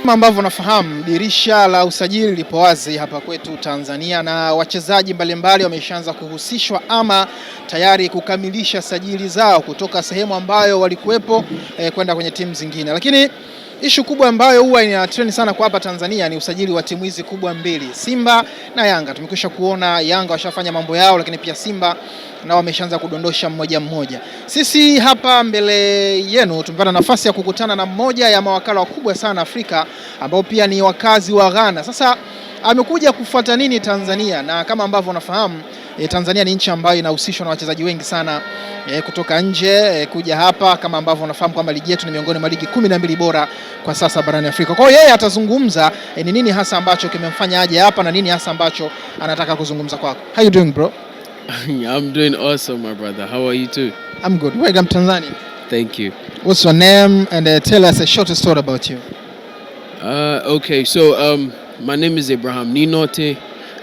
Kama ambavyo unafahamu, dirisha la usajili lipo wazi hapa kwetu Tanzania na wachezaji mbalimbali wameshaanza kuhusishwa ama tayari kukamilisha sajili zao kutoka sehemu ambayo walikuwepo kwenda kwenye timu zingine. Lakini ishu kubwa ambayo huwa ina trend sana kwa hapa Tanzania ni usajili wa timu hizi kubwa mbili, Simba na Yanga. Tumekwisha kuona Yanga washafanya mambo yao, lakini pia Simba na wameshaanza kudondosha mmoja mmoja. Sisi hapa mbele yenu tumepata nafasi ya kukutana na mmoja ya mawakala wakubwa sana Afrika ambao pia ni wakazi wa Ghana. Sasa amekuja kufuata nini Tanzania, na kama ambavyo unafahamu Tanzania ni nchi ambayo inahusishwa na wachezaji wengi sana kutoka nje kuja hapa, kama ambavyo unafahamu kwamba ligi yetu ni miongoni mwa ligi 12 bora kwa sasa barani Afrika. Kwa hiyo yeye atazungumza ni nini hasa ambacho kimemfanya aje hapa na nini hasa ambacho anataka kuzungumza kwako. How you doing, bro? I'm doing awesome, my brother. How are you too? I'm good. Welcome to Tanzania. Thank you. What's your name, and tell us a short story about you. Okay, so my name is Abraham Ninote.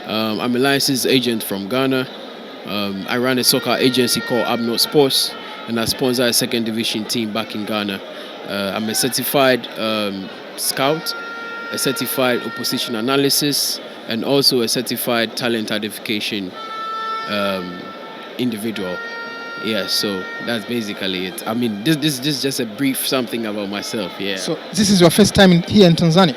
I'm a licensed agent from Ghana. I run a soccer agency called Abno Sports, and I sponsor a second division team back in Ghana. I'm a certified scout, a certified opposition analysis, and also a certified talent identification individual. Yeah, so that's basically it. I mean, this is just a brief something about myself. Yeah. So this is your first time here in Tanzania?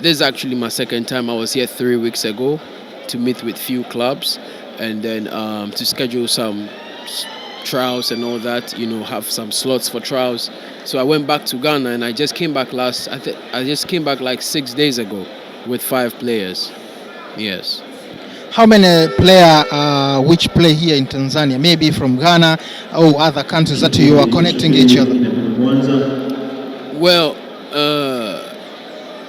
This is actually my second time. I was here 3 weeks ago to meet with few clubs, and then to schedule some trials and all that. You know, have some slots for trials. So I went back to Ghana, and I just came back I just came back like 6 days ago with 5 players. Yes. How many players which play here in Tanzania, maybe from Ghana or other countries that you are connecting each other? Well,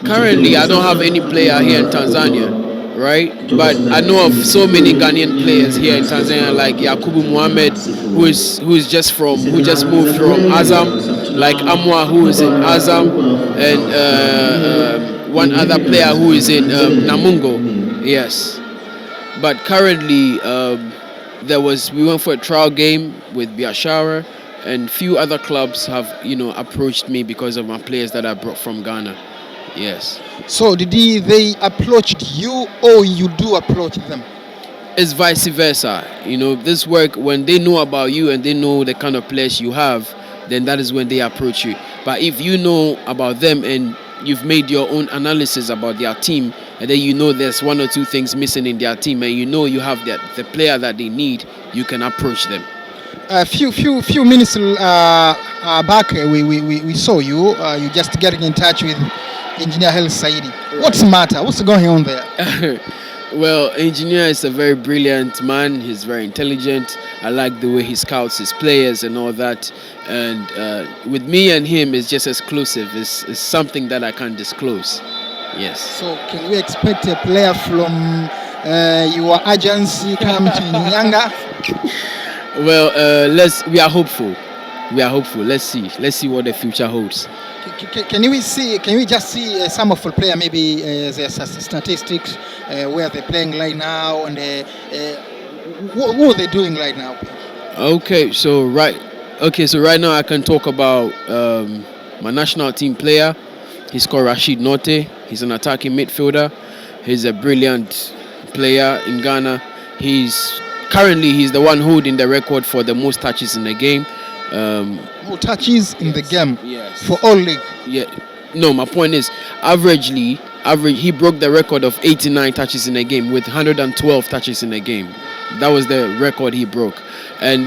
currently I don't have any player here in Tanzania, right? But I know of so many Ghanaian players here in Tanzania, like Yakubu Mohammed, who just moved from Azam, like Amwa, who is in Azam, and one other player who is in Namungo. Yes. But currently, we went for a trial game with Biashara, and few other clubs have, approached me because of my players that I brought from Ghana. Yes. So did they approached you, or you do approach them? It's vice versa. This work, when they know about you and they know the kind of players you have, then that is when they approach you. But if you know about them and you've made your own analysis about their team, and then there's 1 or 2 things missing in their team, and you have the player that they need, you can approach them. A few minutes back, we saw you. You just getting in touch with Engineer Hersi. Right. What's the matter? What's going on there? Well, Injinia is a very brilliant man. He's very intelligent. I like the way he scouts his players and all that. And with me and him, it's just exclusive. It's something that I can't disclose. Yes. So can we expect a player from your agency come to Yanga? Well, we are hopeful. Let's see what the future holds. Can we just see some of the player, maybe the statistics where they're playing right now, and what are they doing right now? Okay, so right now I can talk about my national team player. He's called Rashid Note. He's an attacking midfielder. He's a brilliant player in Ghana. He's the one holding the record for the most touches in the game. More touches in the game? Yes. For all league? Yeah. No, my point is, he broke the record of 89 touches in a game with 112 touches in a game. That was the record he broke. And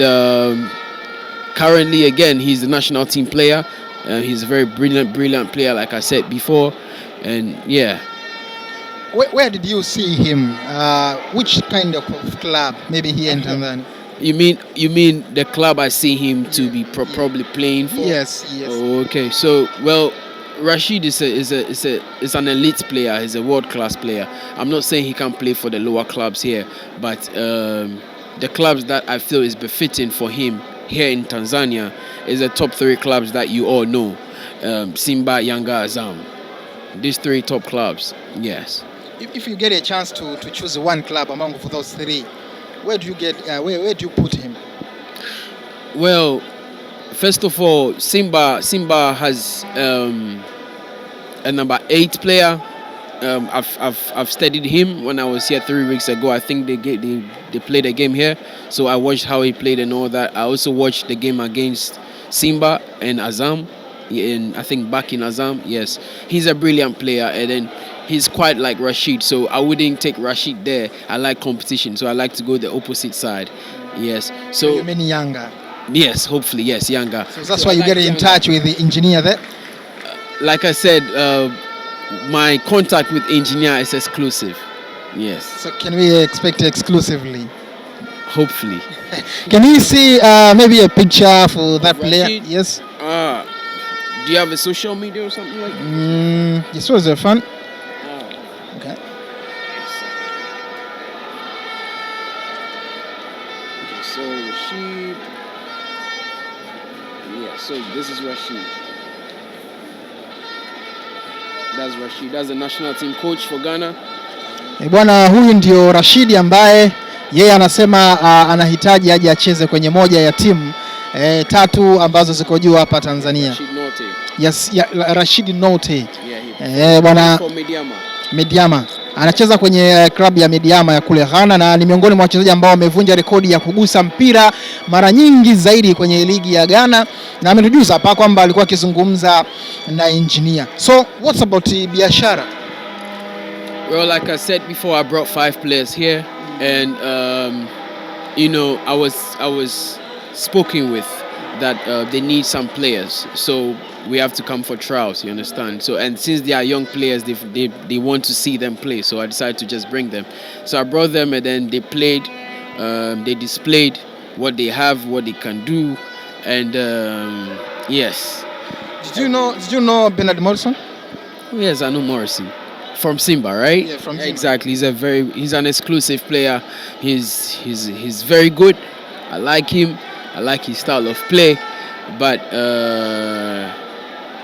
currently, again, he's the national team player. He's a very brilliant player, like I said before. And yeah. Where did you see him? Which kind of club? Maybe here in Tanzania? You mean the club I see him to be probably playing for? Yes. Oh, okay. So, well, Rashid is an elite player. He's a world-class player. I'm not saying he can play for the lower clubs here, but the clubs that I feel is befitting for him here in Tanzania is the top 3 clubs that you all know: Simba, Yanga, Azam. These 3 top clubs. Yes. If you get a chance to choose one club among those 3, where do you put him? Well, first of all, Simba has a number 8 player. I've studied him when I was here 3 weeks ago. I think they played a game here, so I watched how he played and all that. I also watched the game against Simba and Azam, I think back in Azam. Yes, he's a brilliant player, and then he's quite like Rashid, so I wouldn't take Rashid there. I like competition, so I like to go the opposite side. Yes, so You mean Yanga? yes, hopefully yes, Yanga. So that's why you get in touch with the engineer there. Like I said, my contact with Injinia is exclusive. Yes, So can we expect exclusively? hopefully. Can we see maybe a picture for that player? Rashid? Yes. Do you have a social media or something like that? This was a fun. Okay. So Rashid. Yeah, so this is Rashid. That's Rashid. That's the national team coach for Ghana. Bwana, huyu ndio Rashidi ambaye yeye anasema anahitaji aje acheze kwenye moja ya timu 3 ambazo ziko juu hapa Tanzania. Rashid Note. Yes, Rashidi Note. Yeah, Bwana for Mediama. Mediama anacheza kwenye klabu ya Mediama ya kule Ghana na ni miongoni mwa wachezaji ambao wamevunja rekodi ya kugusa mpira mara nyingi zaidi kwenye ligi ya Ghana, na ametujuza hapa kwamba alikuwa akizungumza na engineer. So what's about biashara? Well, like I said before, I brought 5 players here, and I was spoken with that they need some players, so we have to come for trials. You understand? So, and since they are young players, they want to see them play. So I decided to just bring them. So I brought them, and then they played. They displayed what they have, what they can do, and yes. Did you know Bernard Morrison? Yes, I know Morrison. From Simba, right? Yeah, from Simba. Exactly. He's an exclusive player. He's very good. I like him. I like his style of play. But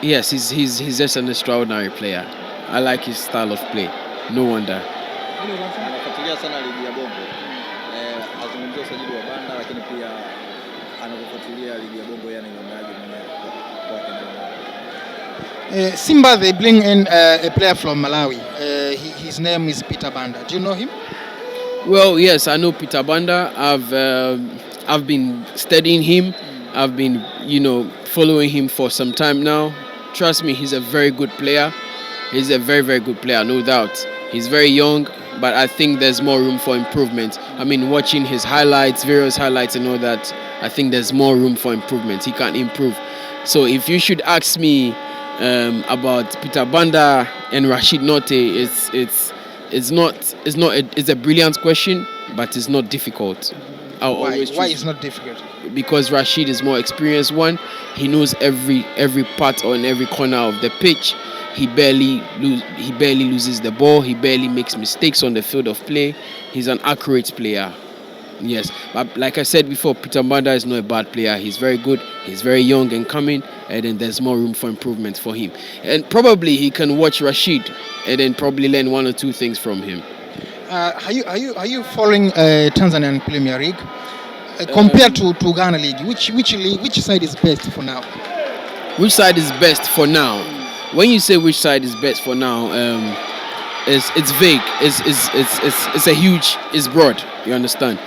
yes, he's just an extraordinary player. I like his style of play. No wonder. Anafuatilia sana ligi ya Bongo. Azungumzia usajili wa banda, lakini pia anafuatilia ligi ya Bongo, yeye anaionaje mwenyewe kwake na Simba, they bring in a player from Malawi. His name is Peter Banda. Do you know him? Well, yes, I know Peter Banda. I've been studying him. I've been, following him for some time now. Trust me, he's a very good player. He's a very, very good player, no doubt. He's very young, but I think there's more room for improvement. I mean, watching his highlights, various highlights and all that, I think there's more room for improvement. He can improve. So if you should ask me about Peter Banda and Rashid Note, it's a brilliant question, but it's not difficult. Why it's not difficult? Because Rashid is more experienced one. He knows every part or in every corner of the pitch. He barely loses the ball. He barely makes mistakes on the field of play. He's an accurate player. Yes, but like I said before, Peter Banda is not a bad player. He's very good. He's very young and coming, and then there's more room for improvement for him. And probably he can watch Rashid and then probably learn 1 or 2 things from him. Are you following Tanzanian Premier League compared to Ghana League? Which side is best for now? Which side is best for now? When you say which side is best for now, it's vague. It's broad. You understand?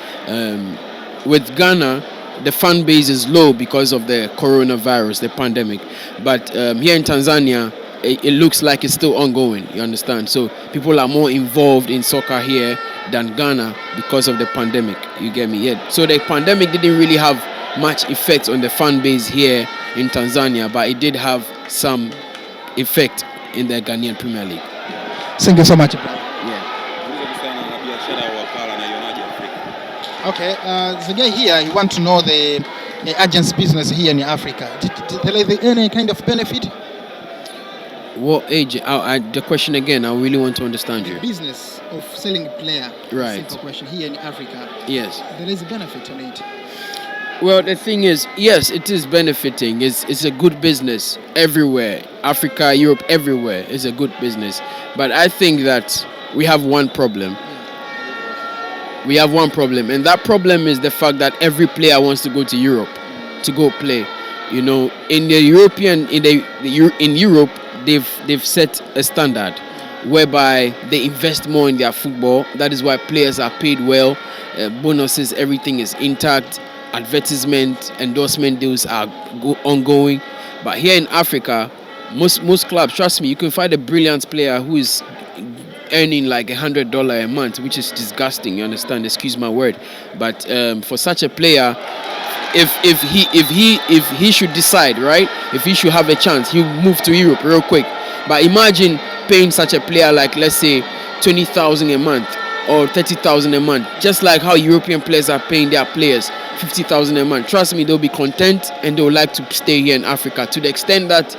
With Ghana, the fan base is low because of the coronavirus, the pandemic. But here in Tanzania, it looks like it's still ongoing. You understand? So people are more involved in soccer here than Ghana because of the pandemic. You get me? Yeah. So the pandemic didn't really have much effect on the fan base here in Tanzania, but it did have some effect in the Ghanaian Premier League. Thank you so much, brother. Yeah. Okay, the guy here, he wants to know the agent's business here in Africa. Did there is any kind of benefit? What age? The question again, I really want to understand you. Business of selling a player. Right. Simple question. Here in Africa. Yes. There is a benefit on it. Well, the thing is, yes, it is benefiting. It's a good business everywhere. Africa, Europe, everywhere is a good business. But I think that we have one problem. We have one problem, and that problem is the fact that every player wants to go to Europe to go play. You know, in the European, in Europe, they've set a standard whereby they invest more in their football. That is why players are paid well, bonuses, everything is intact, advertisement, endorsement deals are ongoing. But here in Africa, most clubs, trust me, you can find a brilliant player who is earning like $100 a month, which is disgusting. You understand? Excuse my word. But for such a player, if he should decide, right, if he should have a chance, he'll move to Europe real quick. But imagine paying such a player like, let's say, 20,000 a month or 30,000 a month, just like how European players are paying their players 50,000 a month. Trust me, they'll be content and they'll like to stay here in Africa, to the extent that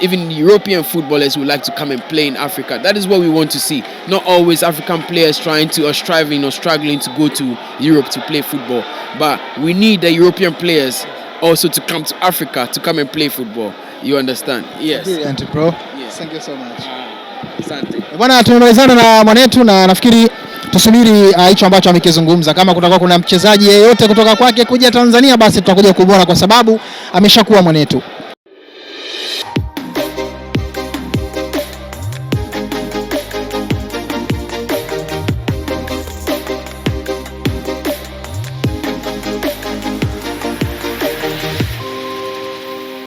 even European footballers would like to come and play in Africa. That is what we want to see. Not always African players trying to or striving or struggling to go to Europe to play football. But we need the European players also to come to Africa to come and play football. You understand? Yes. Brilliant, bro. Yes. Thank you so much. Asante. Bwana, tumemalizana na mwanetu na nafikiri tusubiri hicho ambacho amekizungumza. Kama kutakuwa kuna mchezaji yeyote kutoka kwake kuja Tanzania, basi tutakuja kuona kwa sababu ameshakuwa mwanetu.